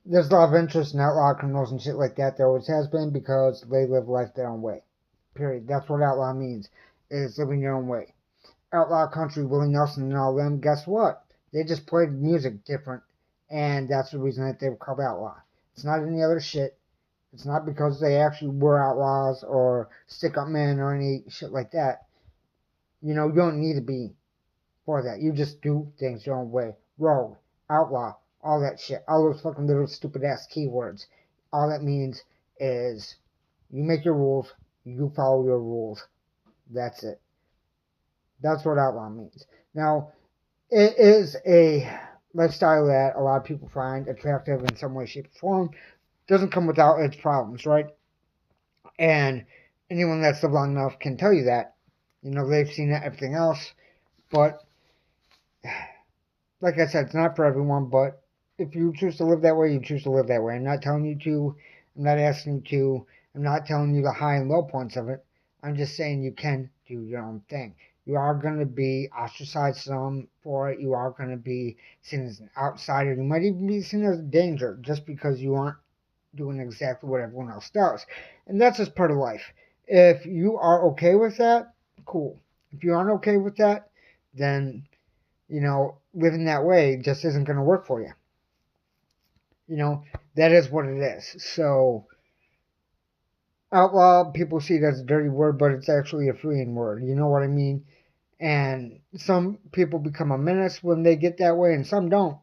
there's a lot of interest in outlaw criminals and shit like that. There always has been because they live life their own way. Period. That's what outlaw means, is living your own way. Outlaw country, Willie Nelson and all them, guess what? They just played music different, and that's the reason that they were called outlaw. It's not any other shit. It's not because they actually were outlaws or stick up men or any shit like that. You know, you don't need to be for that. You just do things your own way. Rogue, outlaw, all that shit. All those fucking little stupid ass keywords. All that means is you make your rules, you follow your rules. That's it. That's what outlaw means. Now, it is a lifestyle that a lot of people find attractive in some way, shape, or form. Doesn't come without its problems, right? And anyone that's lived long enough can tell you that. You know, they've seen everything else. But, like I said, it's not for everyone. But if you choose to live that way, you choose to live that way. I'm not telling you to. I'm not asking you to. I'm not telling you the high and low points of it. I'm just saying you can do your own thing. You are going to be ostracized some for it. You are going to be seen as an outsider. You might even be seen as a danger just because you aren't doing exactly what everyone else does. And that's just part of life. If you are okay with that, cool. If you aren't okay with that, then, you know, living that way just isn't going to work for you. You know, that is what it is. So, outlaw, people see it as a dirty word, but it's actually a freeing word. You know what I mean? And some people become a menace when they get that way, and some don't.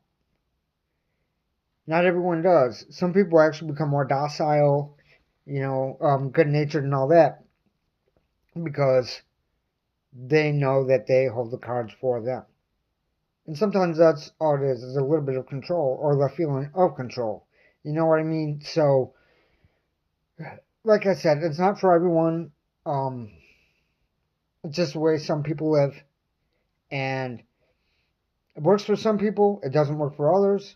Not everyone does. Some people actually become more docile, you know, good natured and all that because they know that they hold the cards for them. And sometimes that's all it is a little bit of control or the feeling of control. You know what I mean? So, like I said, it's not for everyone. It's just the way some people live. And it works for some people, it doesn't work for others.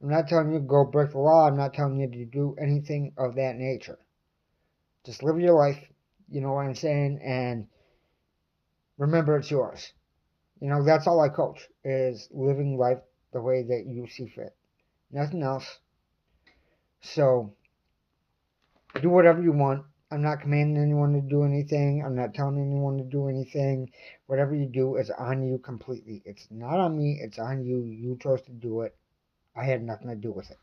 I'm not telling you to go break the law. I'm not telling you to do anything of that nature. Just live your life. You know what I'm saying? And remember it's yours. You know, that's all I coach is living life the way that you see fit. Nothing else. So do whatever you want. I'm not commanding anyone to do anything. I'm not telling anyone to do anything. Whatever you do is on you completely. It's not on me. It's on you. You chose to do it. I had nothing to do with it.